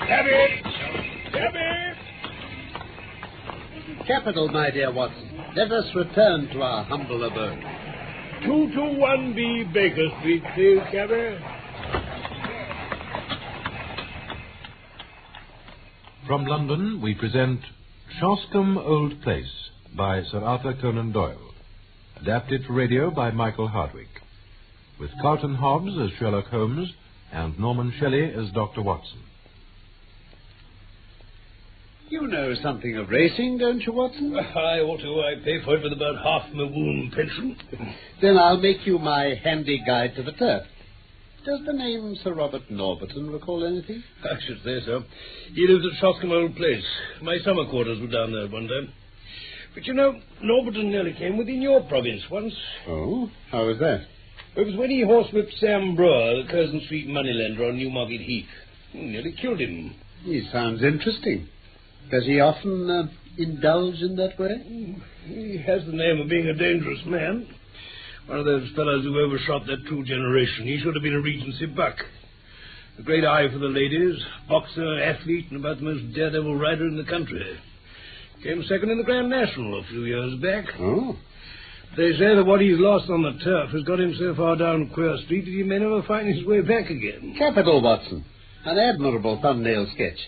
Cabby! Cabby! Capital, my dear Watson. Let us return to our humble abode. 221B Baker Street, please, cabby. From London, we present Shoscombe Old Place by Sir Arthur Conan Doyle, adapted for radio by Michael Hardwick, with Carlton Hobbs as Sherlock Holmes and Norman Shelley as Dr. Watson. You know something of racing, don't you, Watson? I ought to. I pay for it with about half my wound pension. Then I'll make you my handy guide to the turf. Does the name Sir Robert Norberton recall anything? I should say so. He lives at Shoscombe Old Place. My summer quarters were down there at one time. But you know, Norberton nearly came within your province once. Oh? How was that? It was when he horsewhipped Sam Brewer, the Curzon Street moneylender on Newmarket Heath. He nearly killed him. He sounds interesting. Does he often indulge in that way? He has the name of being a dangerous man. One of those fellows who overshot their true generation. He should have been a Regency buck. A great eye for the ladies, boxer, athlete, and about the most daredevil rider in the country. Came second in the Grand National a few years back. Oh. They say that what he's lost on the turf has got him so far down Queer Street that he may never find his way back again. Capital, Watson. An admirable thumbnail sketch.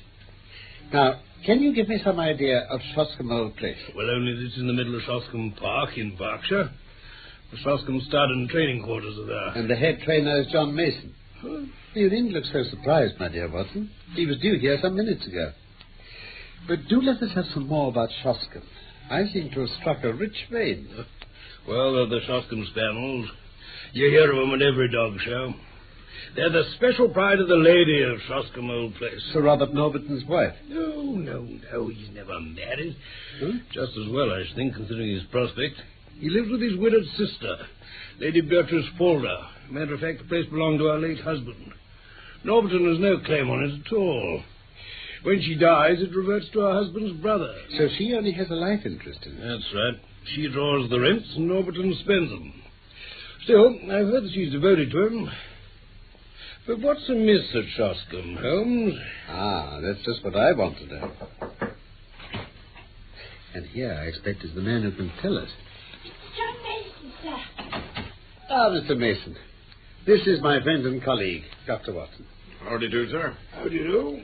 Now, can you give me some idea of Shoscombe Old Place? Well, only that it's in the middle of Shoscombe Park in Berkshire. The Shoscombe Stud and training quarters are there. And the head trainer is John Mason. Huh? You needn't look so surprised, my dear Watson. He was due here some minutes ago. But do let us have some more about Shoscombe. I seem to have struck a rich vein. Well, they're the Shoscombe Spaniels. You hear of them at every dog show. They're the special pride of the lady of Shoscombe Old Place. Sir Robert Norberton's wife? No. He's never married. Huh? Just as well, I should think, considering his prospect. He lives with his widowed sister, Lady Beatrice Falder. Matter of fact, the place belonged to our late husband. Norberton has no claim on it at all. When she dies, it reverts to her husband's brother. So she only has a life interest in it? That's right. She draws the rents, and Norberton spends them. Still, I've heard that she's devoted to him. But what's amiss at Shoscombe, Holmes? Ah, that's just what I want to know. And here, I expect, is the man who can tell us. John Mason, sir. Ah, Mr. Mason. This is my friend and colleague, Dr. Watson. Howdy do, sir. How do you do?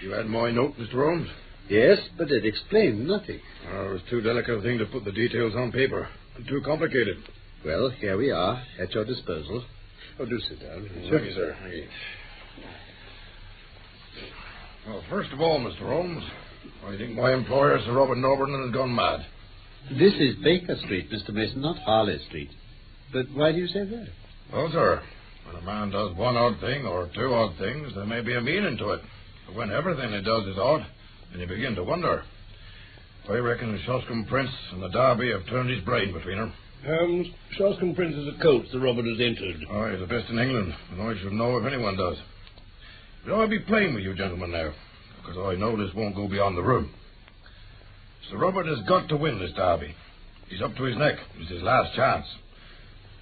You had my note, Mr. Holmes? Yes, but it explained nothing. It was too delicate a thing to put the details on paper. And too complicated. Well, here we are, at your disposal. Oh, do sit down. Thank you, sir. Thank you. Well, first of all, Mr. Holmes, I think my employer, Sir Robert Norberton, has gone mad. This is Baker Street, Mr. Mason, not Harley Street. But why do you say that? Well, sir, when a man does one odd thing or two odd things, there may be a meaning to it. But when everything he does is odd, then you begin to wonder. I reckon the Shoscombe Prince and the Derby have turned his brain between them. Shoscombe Prince is a colt Sir Robert has entered. Oh, he's the best in England, and I should know if anyone does. But I'll be plain with you gentlemen now, because I know this won't go beyond the room. Sir Robert has got to win this Derby. He's up to his neck. It's his last chance.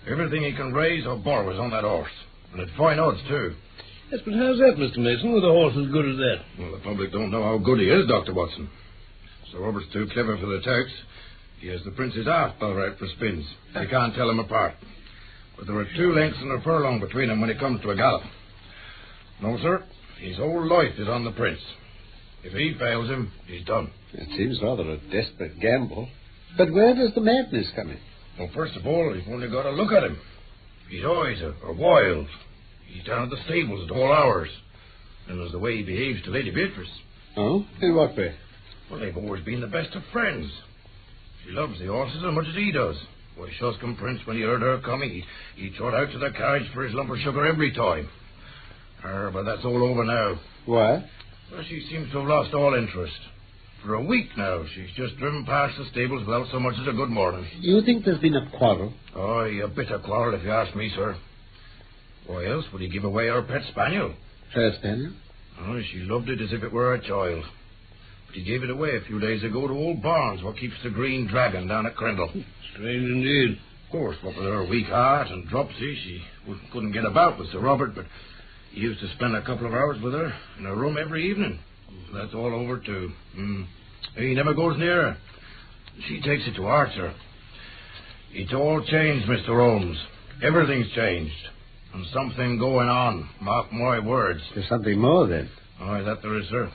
Everything he can raise or borrow is on that horse, and at fine odds, too. Yes, but how's that, Mr. Mason, with a horse as good as that? Well, the public don't know how good he is, Dr. Watson. Sir Robert's too clever for the Turks. He has the Prince's ass bell right for spins. You can't tell them apart. But there are 2 lengths and a furlong between them when it comes to a gallop. No, sir. His whole life is on the Prince. If he fails him, he's done. It seems rather a desperate gamble. But where does the madness come in? Well, first of all, you've only got to look at him. His eyes are wild. He's down at the stables at all hours. And there's the way he behaves to Lady Beatrice. Oh? In what way? Well, they've always been the best of friends. She loves the horses as much as he does. Why, Shoscombe Prince, when he heard her coming, he trot out to the carriage for his lump of sugar every time. But that's all over now. Why? Well, she seems to have lost all interest. For a week now, she's just driven past the stables without so much as a good morning. You think there's been a quarrel? Oh, a bitter quarrel, if you ask me, sir. Why else would he give away her pet spaniel? Her spaniel? Oh, she loved it as if it were her child. But he gave it away a few days ago to old Barnes, what keeps the Green Dragon down at Crendell. Strange indeed. Of course, what with her weak heart and dropsy, she couldn't get about with Sir Robert, but he used to spend a couple of hours with her in her room every evening. That's all over, too. He never goes near her. She takes it to heart, sir. It's all changed, Mr. Holmes. Everything's changed. And something going on. Mark my words. There's something more, then. Aye, that there is, sir.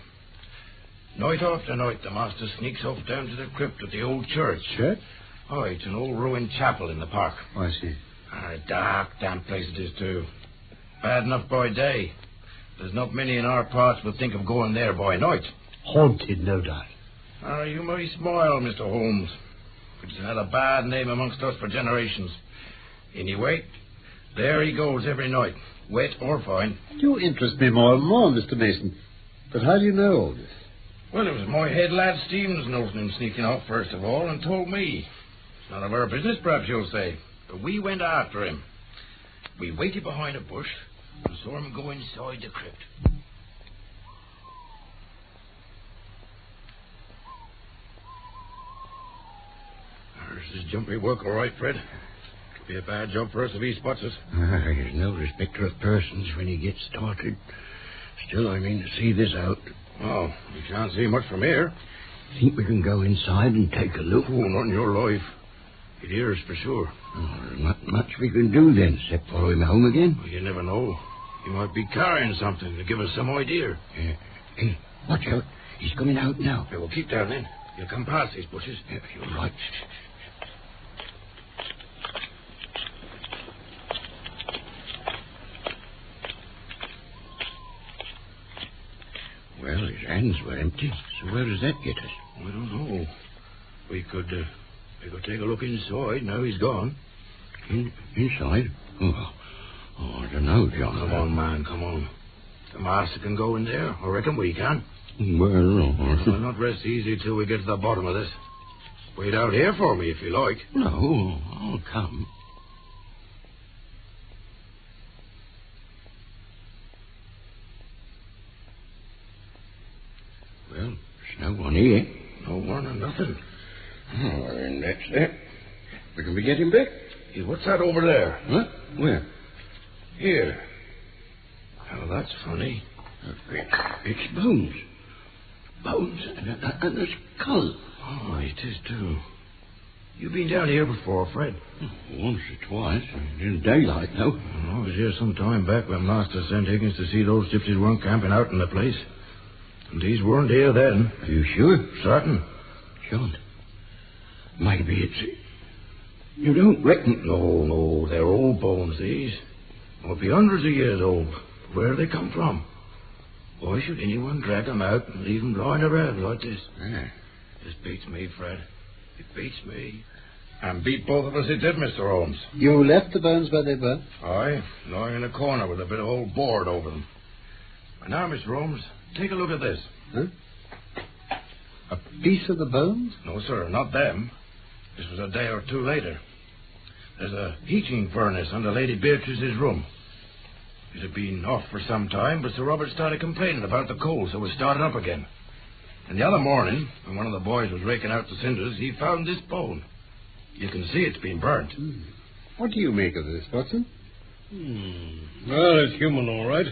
Night after night, the master sneaks off down to the crypt of the old church. Church? Oh, it's an old ruined chapel in the park. Oh, I see. A dark, damp place it is, too. Bad enough by day. There's not many in our parts would think of going there by night. Haunted, no doubt. You may smile, Mr. Holmes. It's had a bad name amongst us for generations. Anyway, there he goes every night, wet or fine. You interest me more and more, Mr. Mason. But how do you know all this? Well, it was my head lad Stevens noticed him sneaking off first of all and told me. It's none of our business, perhaps you'll say. But we went after him. We waited behind a bush and saw him go inside the crypt. This is jumpy work, all right, Fred. It'll be a bad job for us if he spots us. He's no respecter of persons when he gets started. Still, I mean to see this out. Oh, you can't see much from here. Think we can go inside and take a look? Oh, not in your life. He'd hear us for sure. Oh, there's not much we can do then, except follow him home again. Well, you never know. He might be carrying something to give us some idea. Hey, watch out. He's coming out now. Yeah, we'll keep down then. He'll come past these bushes. Yeah, you're right. Well, his hands were empty, so where does that get us? I don't know. We could take a look inside now he's gone. Inside? Oh, I don't know, John. Come on, man, come on. The master can go in there. I reckon we can. Well, We'll not rest easy till we get to the bottom of this. Wait out here for me if you like. No, I'll come. Well, there's no one here. No one or nothing. Oh, and that's it. We can be getting back. Hey, what's that over there? Huh? Where? Here. Oh, that's funny. It's bones. Bones and a skull. Oh, it is, too. You've been down here before, Fred? Once or twice. In daylight, though. I was here some time back when Master sent Higgins to see those gypsies weren't camping out in the place. And these weren't here then. Are you sure? Certain. John, maybe it's... You don't reckon... No, they're old bones, these. Must be hundreds of years old. Where do they come from? Why should anyone drag them out and leave them lying around like this? Yeah. This beats me, Fred. It beats me. And beat both of us it did, Mr. Holmes. You left the bones where they were? Aye, lying in a corner with a bit of old board over them. And now, Mr. Holmes, take a look at this. Huh? A piece of the bones? No, sir, not them. This was a day or two later. There's a heating furnace under Lady Beatrice's room. It had been off for some time, but Sir Robert started complaining about the cold, so it started up again. And the other morning, when one of the boys was raking out the cinders, he found this bone. You can see it's been burnt. What do you make of this, Watson? Well, it's human, all right.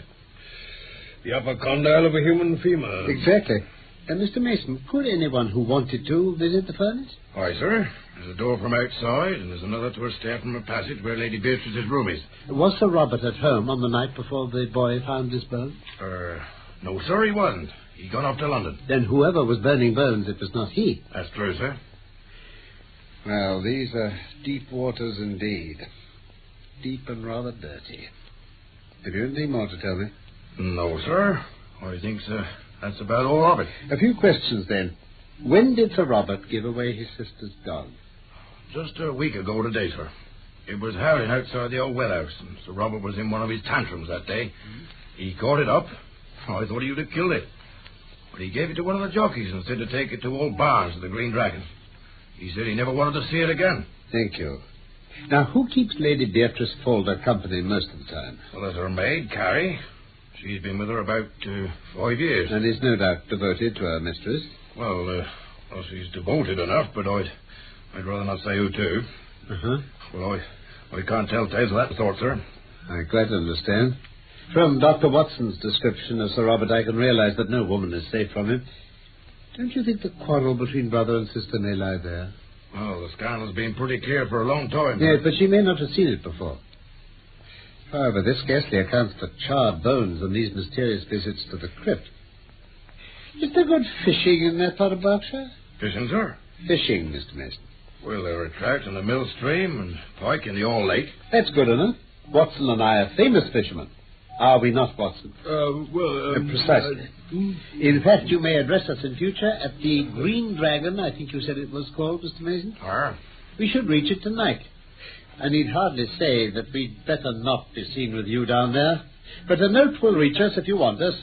The upper condyle of a human femur. Exactly. Mr. Mason, could anyone who wanted to visit the furnace? Aye, sir. There's a door from outside, and there's another to a stair from a passage where Lady Beatrice's room is. Was Sir Robert at home on the night before the boy found this bone? No, sir, he wasn't. He'd gone off to London. Then whoever was burning bones, it was not he. That's true, sir. Well, these are deep waters indeed. Deep and rather dirty. Have you anything more to tell me? No, sir. I think, sir, that's about all of it. A few questions, then. When did Sir Robert give away his sister's dog? Just a week ago today, sir. It was howling outside the old well house, and Sir Robert was in one of his tantrums that day. He caught it up. I thought he would have killed it. But he gave it to one of the jockeys and said to take it to old Barnes of the Green Dragon. He said he never wanted to see it again. Thank you. Now, who keeps Lady Beatrice Folder company most of the time? Well, there's her maid, Carrie. She's been with her about 5 years. And is no doubt devoted to her mistress. Well, she's devoted enough, but I'd rather not say who to. Uh-huh. Well, I can't tell tales of that sort, sir. I quite understand. From Dr. Watson's description of Sir Robert, I can realize that no woman is safe from him. Don't you think the quarrel between brother and sister may lie there? Oh, the scandal's been pretty clear for a long time. Yes, but she may not have seen it before. However, this scarcely accounts for charred bones and these mysterious visits to the crypt. Is there good fishing in that part of Berkshire? Fishing, sir? Fishing, Mr. Mason. Well, there are trout in the mill stream and pike in the All Lake. That's good enough. Watson and I are famous fishermen. Are we not, Watson? Precisely. In fact, you may address us in future at the Green Dragon, I think you said it was called, Mr. Mason. We should reach it tonight. I need hardly say that we'd better not be seen with you down there. But a note will reach us if you want us.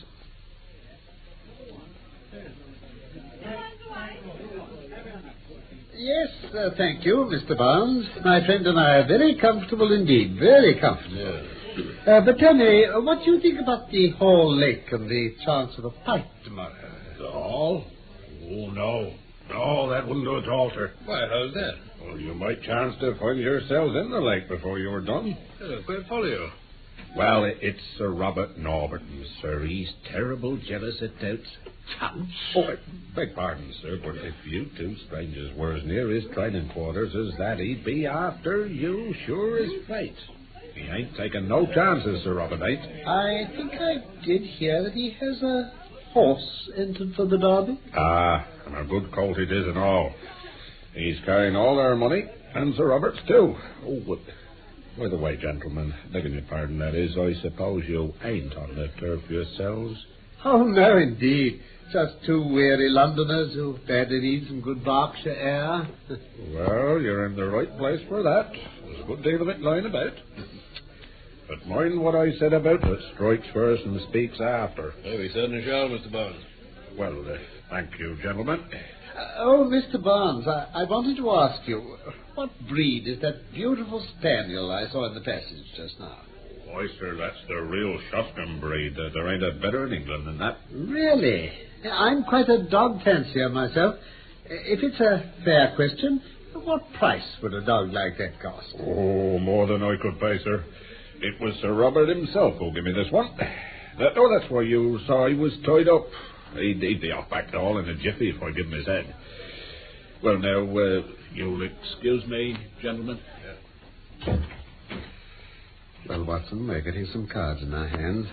Yes, thank you, Mr. Barnes. My friend and I are very comfortable indeed. Very comfortable. Yeah. But tell me, what do you think about the Hall Lake and the chance of a fight tomorrow? The Hall? Oh, no. No, that wouldn't do at all, sir. Why, how's that? Well, you might chance to find yourselves in the lake before you were done. Quite follow you. Well, it's Sir Robert Norberton, sir. He's terrible jealous at doubts. Oh, I beg pardon, sir, but if you two strangers were as near his training quarters as that, he'd be after you sure as fate. He ain't taking no chances, Sir Robert ain't. I think I did hear that he has a horse entered for the derby. Ah, and a good colt it is and all. He's carrying all our money, and Sir Robert's too. Oh, but by the way, gentlemen, begging your pardon, that is, I suppose you ain't on the turf yourselves? Oh, no, indeed. Just two weary Londoners who badly need some good Berkshire air. Well, you're in the right place for that. There's a good deal of it lying about. But mind what I said about it. Strikes first and speaks after. We certainly shall, Mr. Barnes. Well, thank you, gentlemen. Mr. Barnes, I wanted to ask you, what breed is that beautiful spaniel I saw in the passage just now? Why, sir, that's the real Shoscombe breed. There ain't a better in England than that. Really? I'm quite a dog fancier myself. If it's a fair question, what price would a dog like that cost? Oh, more than I could pay, sir. It was Sir Robert himself who gave me this one. That's why you saw he was tied up. He'd be off back to hall in a jiffy if I give him his head. Well, now, you'll excuse me, gentlemen. Well, Watson, we're getting some cards in our hands,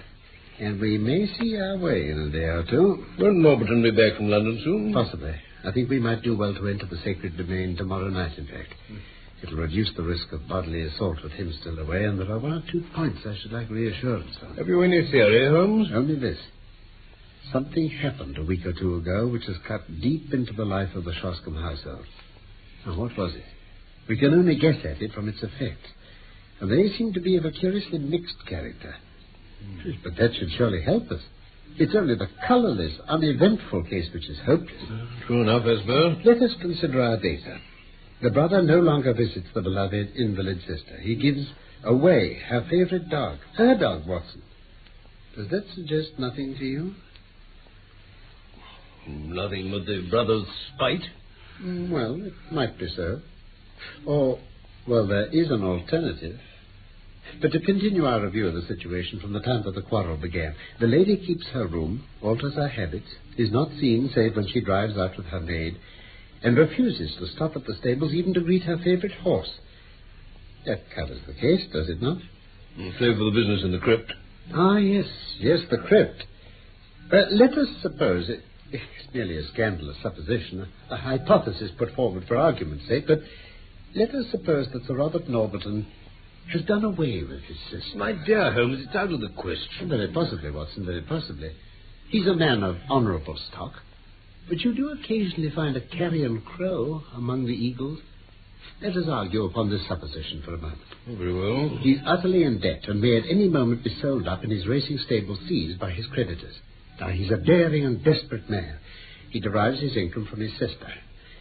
and we may see our way in a day or two. Will Norberton be back from London soon? Possibly. I think we might do well to enter the sacred domain tomorrow night, in fact. It'll reduce the risk of bodily assault with him still away, and there are 1 or 2 points I should like reassurance on. Have you any theory, Holmes? Only this. Something happened a week or 2 ago which has cut deep into the life of the Shoscombe household. Now, what was it? We can only guess at it from its effects, and they seem to be of a curiously mixed character. But that should surely help us. It's only the colourless, uneventful case which is hopeless. True enough, I suppose. Let us consider our data. The brother no longer visits the beloved invalid sister. He gives away her favourite dog. Her dog, Watson. Does that suggest nothing to you? Nothing but the brother's spite? Well, it might be so. Or, well, there is an alternative. But to continue our review of the situation from the time that the quarrel began, the lady keeps her room, alters her habits, is not seen save when she drives out with her maid, and refuses to stop at the stables even to greet her favourite horse. That covers the case, does it not? Save for the business in the crypt. Ah, yes, the crypt. Let us suppose, it's merely a scandalous supposition, a hypothesis put forward for argument's sake, but let us suppose that Sir Robert Norberton has done away with his sister. My dear Holmes, it's out of the question. Very possibly, Watson, very possibly. He's a man of honourable stock. But you do occasionally find a carrion crow among the eagles. Let us argue upon this supposition for a moment. Very well. He's utterly in debt and may at any moment be sold up and his racing stable seized by his creditors. Now, he's a daring and desperate man. He derives his income from his sister.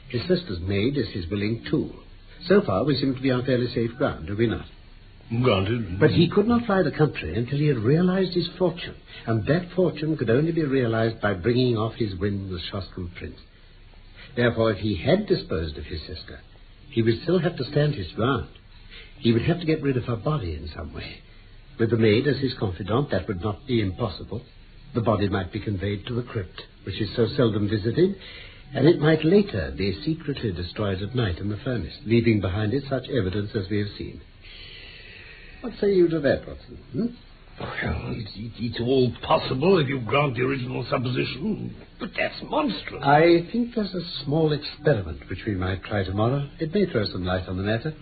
His sister's maid is his willing tool. So far, we seem to be on fairly safe ground, do we not? Granted. But he could not fly the country until he had realized his fortune, and that fortune could only be realized by bringing off his win with Shoscombe Prince. Therefore, if he had disposed of his sister, he would still have to stand his ground. He would have to get rid of her body in some way. With the maid as his confidant, that would not be impossible. The body might be conveyed to the crypt, which is so seldom visited, and it might later be secretly destroyed at night in the furnace, leaving behind it such evidence as we have seen. What say you to that, Watson? Well, it's all possible if you grant the original supposition, but that's monstrous. I think there's a small experiment which we might try tomorrow. It may throw some light on the matter.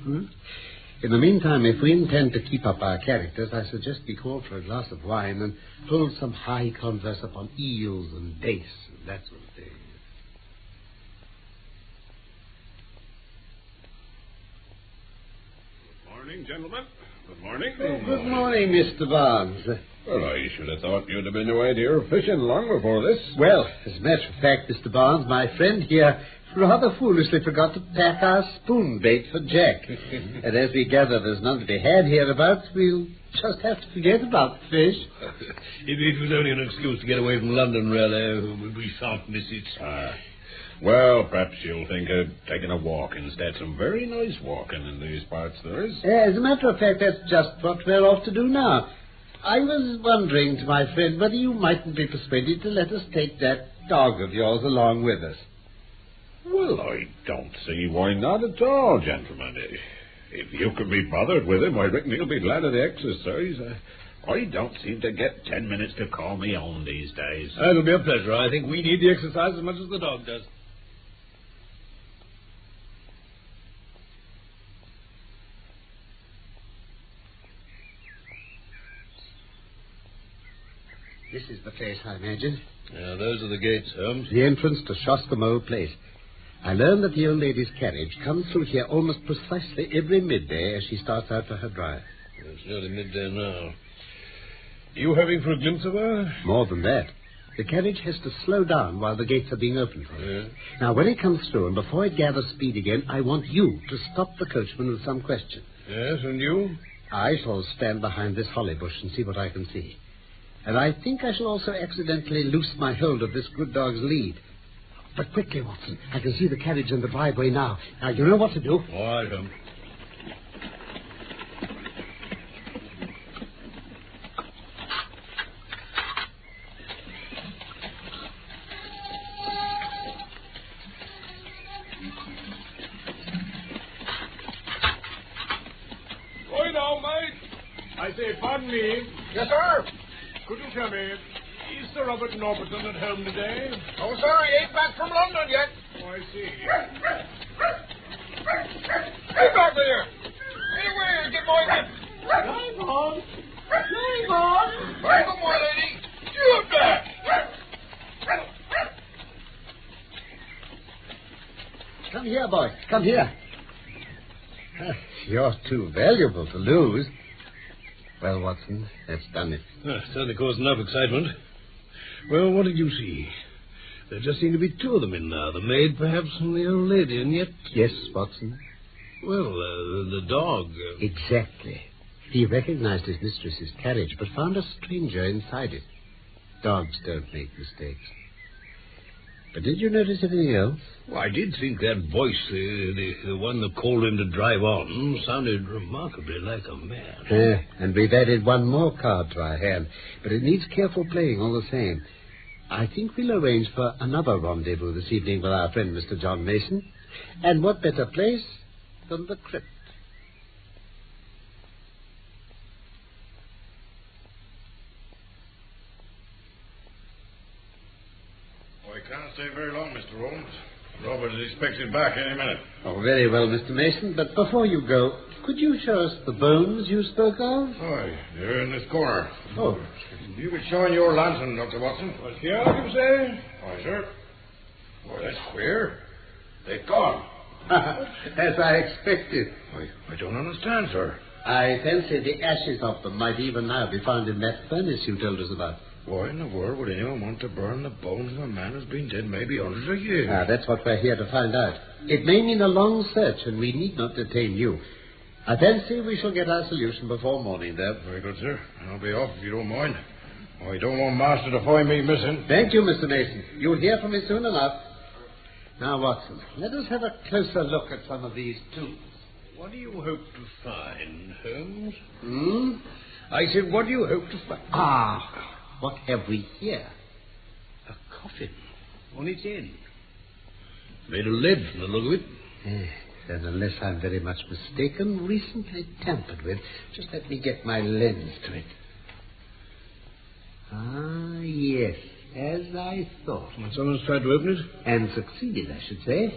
In the meantime, if we intend to keep up our characters, I suggest we call for a glass of wine and hold some high converse upon eels and dace and that sort of thing. Good morning, gentlemen. Good morning. Oh, good morning, Mr. Barnes. Well, I should have thought you'd have been away to your fishing long before this. Well, as a matter of fact, Mr. Barnes, my friend here rather foolishly forgot to pack our spoon bait for Jack. And as we gather there's none to be had hereabouts, we'll just have to forget about the fish. It was only an excuse to get away from London, really. We shan't miss it. Well, perhaps you'll think of taking a walk instead. Some very nice walking in these parts there is. As a matter of fact, that's just what we're off to do now. I was wondering to my friend whether you mightn't be persuaded to let us take that dog of yours along with us. Well, I don't see why not at all, gentlemen. If you can be bothered with him, I reckon he'll be glad of the exercise. I don't seem to get 10 minutes to call me own these days. It'll be a pleasure. I think we need the exercise as much as the dog does. This is the place, I imagine. Yeah, those are the gates, Holmes. The entrance to Shoscombe Old Place. I learned that the old lady's carriage comes through here almost precisely every midday as she starts out for her drive. It's nearly midday now. You hoping for a glimpse of her? More than that. The carriage has to slow down while the gates are being opened for her. Yeah. Now, when it comes through and before it gathers speed again, I want you to stop the coachman with some question. Yes, and you? I shall stand behind this holly bush and see what I can see. And I think I shall also accidentally loose my hold of this good dog's lead. But quickly, Watson. I can see the carriage in the driveway now. Now, you know what to do. All right, Holmes. Right now, mate. I say, pardon me. Yes, sir. Could you tell me, is Sir Robert Norberton at home today? Oh, sir, he ain't back from London yet. Oh, I see. Hey, back there. Get away, get my whip. Hang on. Hang on. Hey, come on, lady. You back. Come here, boy. Come here. You're too valuable to lose. Well, Watson, that's done it. Certainly caused enough excitement. Well, what did you see? There just seem to be two of them in now. The maid, perhaps, and the old lady, and yet... Yes, Watson. Well, the dog... Exactly. He recognized his mistress's carriage, but found a stranger inside it. Dogs don't make mistakes. But did you notice anything else? Well, I did think that voice, the one that called him to drive on, sounded remarkably like a man. And we've added one more card to our hand, but it needs careful playing all the same. I think we'll arrange for another rendezvous this evening with our friend Mr. John Mason. And what better place than the crypt? I can't stay very long, Mr. Holmes. Robert is expected back any minute. Oh, very well, Mr. Mason. But before you go, could you show us the bones you spoke of? Aye, they're in this corner. Oh. You could shine your lantern, Dr. Watson. What's here, you say? Aye, sir. Boy, that's queer. They've gone. As I expected. I don't understand, sir. I fancy the ashes of them might even now be found in that furnace you told us about. Why in the world would anyone want to burn the bones of a man who's been dead maybe hundreds of years? That's what we're here to find out. It may mean a long search, and we need not detain you. I fancy we shall get our solution before morning, though. Very good, sir. I'll be off if you don't mind. I don't want Master to find me missing. Thank you, Mr. Mason. You'll hear from me soon enough. Now, Watson, let us have a closer look at some of these tools. What do you hope to find, Holmes? I said, what do you hope to find? Ah, what have we here? A coffin on its end. Made of lead from the look of it. Yes, and unless I'm very much mistaken, recently tampered with. Just let me get my lens to it. Ah, yes, as I thought. And someone's tried to open it? And succeeded, I should say.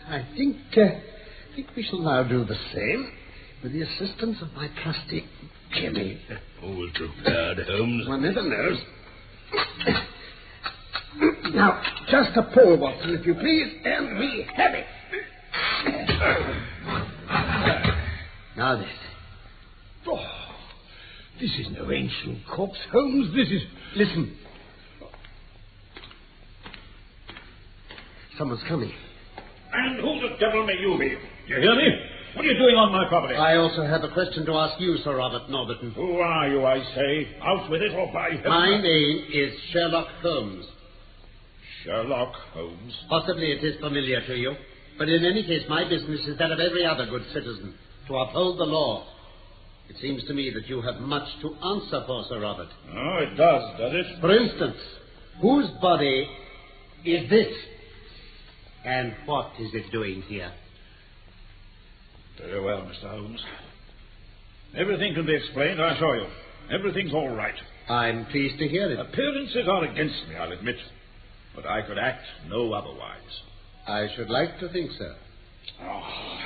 I think we shall now do the same with the assistance of my trusty Jimmy. Always prepared, Holmes. One never knows. Now, just a pull, Watson, if you please, and we have it. Now then. Oh, this is no ancient corpse, Holmes. This is... Listen. Someone's coming. And who the devil may you be? You hear me? What are you doing on my property? I also have a question to ask you, Sir Robert Norberton. Who are you, I say? Out with it or by heaven. My name is Sherlock Holmes. Sherlock Holmes? Possibly it is familiar to you, but in any case, my business is that of every other good citizen, to uphold the law. It seems to me that you have much to answer for, Sir Robert. Oh, it does it? For instance, whose body is this? And what is it doing here? Very well, Mr. Holmes. Everything can be explained, I assure you. Everything's all right. I'm pleased to hear it. Appearances are against me, I'll admit. But I could act no otherwise. I should like to think so. Oh,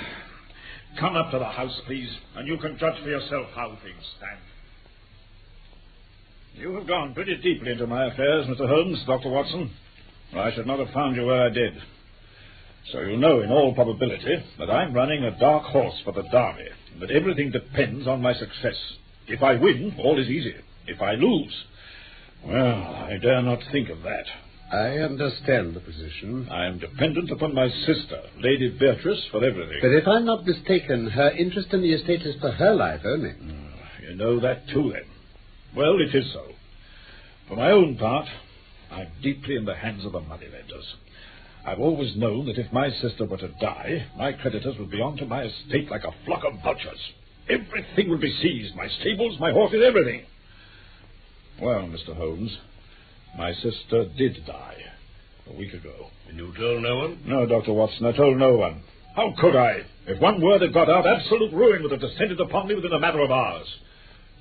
come up to the house, please, and you can judge for yourself how things stand. You have gone pretty deeply into my affairs, Mr. Holmes, Dr. Watson, or I should not have found you where I did. So you know in all probability that I'm running a dark horse for the Derby, and that everything depends on my success. If I win, all is easy. If I lose, well, I dare not think of that. I understand the position. I am dependent upon my sister, Lady Beatrice, for everything. But if I'm not mistaken, her interest in the estate is for her life only. You know that too, then. Well, it is so. For my own part, I'm deeply in the hands of the moneylenders. I've always known that if my sister were to die, my creditors would be onto my estate like a flock of vultures. Everything would be seized, my stables, my horses, everything. Well, Mr. Holmes, my sister did die a week ago. And you told no one? No, Dr. Watson, I told no one. How could I? If one word had got out, absolute ruin would have descended upon me within a matter of hours.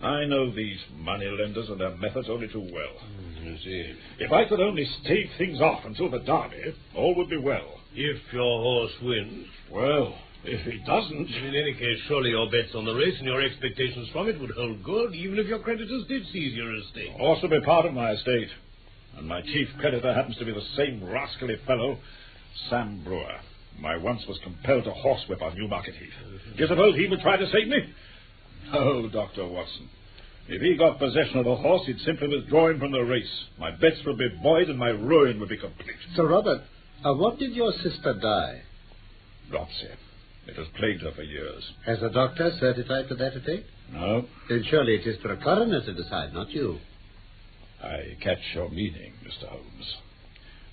I know these moneylenders and their methods only too well. You see. If I could only stave things off until the Derby, all would be well. If your horse wins? Well, if he doesn't... In any case, surely your bets on the race and your expectations from it would hold good, even if your creditors did seize your estate. The horse will be part of my estate. And my chief creditor happens to be the same rascally fellow, Sam Brewer, whom I once was compelled to horsewhip on Newmarket Heath. Do you suppose he would try to save me? No, Dr. Watson. If he got possession of the horse, he'd simply withdraw him from the race. My bets would be void and my ruin would be complete. Sir Robert, what did your sister die? Dropsy. It has plagued her for years. Has a doctor certified to that effect? No. Then surely it is for a coroner to decide, not you. I catch your meaning, Mr. Holmes.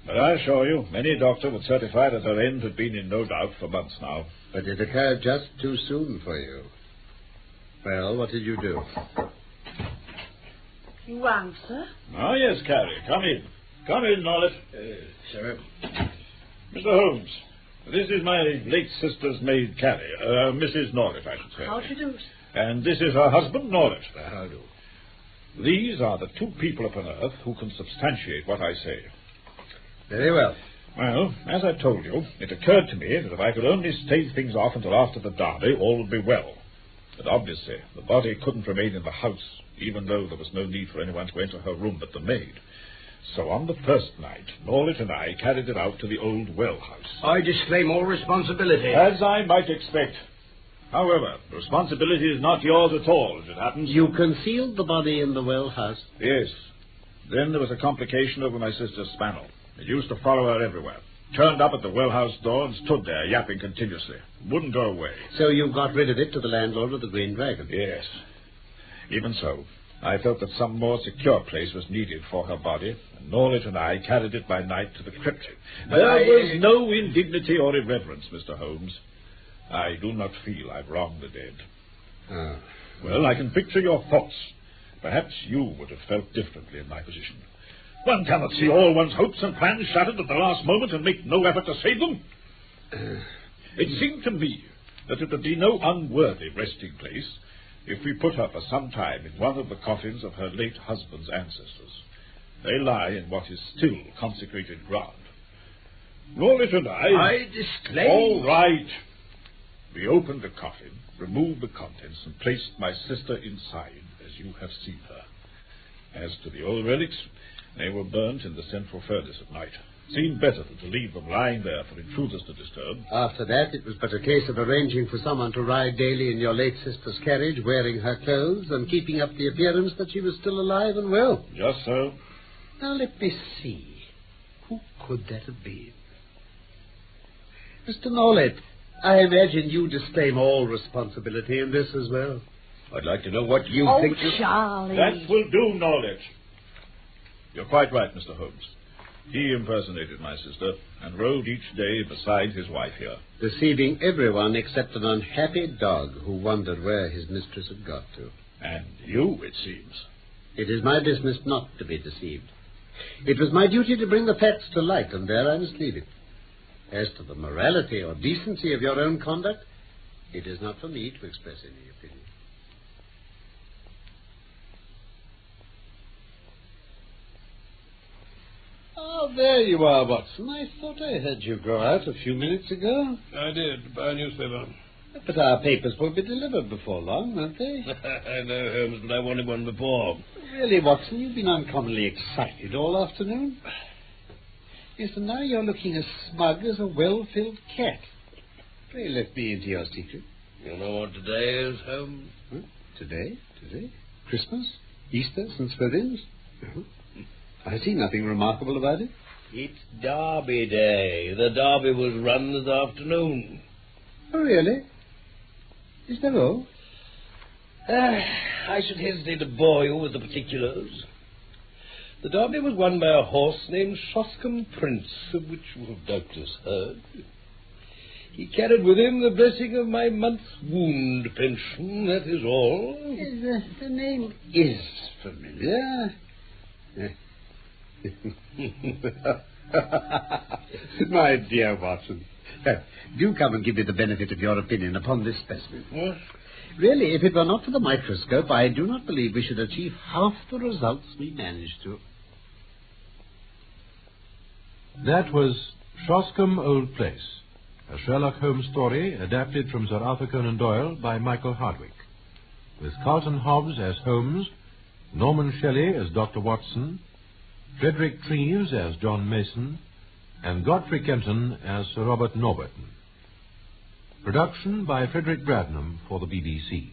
But I assure you, any doctor would certify that her end had been in no doubt for months now. But it occurred just too soon for you. Well, what did you do? You answer? Ah, yes, Carrie. Come in. Come in, Norlet. Sir? Mr. Holmes, this is my late sister's maid, Carrie. Mrs. Norlet, I should say. How do you do? And this is her husband, Norlet. How do? These are the two people upon earth who can substantiate what I say. Very well. Well, as I told you, it occurred to me that if I could only stave things off until after the Derby, all would be well. But obviously, the body couldn't remain in the house, even though there was no need for anyone to enter her room but the maid. So on the first night, Norlet and I carried it out to the old well house. I disclaim all responsibility. As I might expect. However, the responsibility is not yours at all, as it happens. You concealed the body in the well house? Yes. Then there was a complication over my sister's spaniel. It used to follow her everywhere. Turned up at the well house door and stood there, yapping continuously. Wouldn't go away. So you got rid of it to the landlord of the Green Dragon? Yes. Even so, I felt that some more secure place was needed for her body, and Norlet and I carried it by night to the crypt. There was no indignity or irreverence, Mr. Holmes. I do not feel I've wronged the dead. Ah, Well, I can picture your thoughts. Perhaps you would have felt differently in my position. One cannot see all one's hopes and plans shattered at the last moment and make no effort to save them. It seemed to me that it would be no unworthy resting place if we put her for some time in one of the coffins of her late husband's ancestors. They lie in what is still consecrated ground. Norlet and I disclaim... All right. We opened the coffin, removed the contents, and placed my sister inside, as you have seen her. As to the old relics, they were burnt in the central furnace at night. Seemed better than to leave them lying there for intruders to disturb. After that, it was but a case of arranging for someone to ride daily in your late sister's carriage, wearing her clothes and keeping up the appearance that she was still alive and well. Just so. Now, let me see. Who could that have been? Mr. Norlet, I imagine you disclaim all responsibility in this as well. I'd like to know what you Oh, think... Charlie. That will do, Norlet. You're quite right, Mr. Holmes. He impersonated my sister and rode each day beside his wife here. Deceiving everyone except an unhappy dog who wondered where his mistress had got to. And you, it seems. It is my business not to be deceived. It was my duty to bring the facts to light, and there I must leave it. As to the morality or decency of your own conduct, it is not for me to express any opinion. Oh, there you are, Watson. I thought I heard you go out a few minutes ago. I did, to buy a newspaper. But our papers will be delivered before long, won't they? I know, Holmes, but I wanted one before. Really, Watson, you've been uncommonly excited all afternoon. Yes, and now you're looking as smug as a well-filled cat. Pray let me into your secret. You know what today is, Holmes? Huh? Today? Christmas? Easter, St. Swithin's? I see nothing remarkable about it. It's Derby Day. The Derby was run this afternoon. Oh, really? Is that all? I should hesitate to bore you with the particulars. The Derby was won by a horse named Shoscombe Prince, of which you have doubtless heard. He carried with him the blessing of my month's wound pension, that is all. The name is familiar. My dear Watson, do come and give me the benefit of your opinion upon this specimen. What? Really, if it were not for the microscope, I do not believe we should achieve half the results we managed to. That was Shoscombe Old Place, a Sherlock Holmes story adapted from Sir Arthur Conan Doyle by Michael Hardwick, with Carlton Hobbs as Holmes, Norman Shelley as Dr. Watson, Frederick Treves as John Mason, and Godfrey Kenton as Sir Robert Norberton. Production by Frederick Bradnam for the BBC.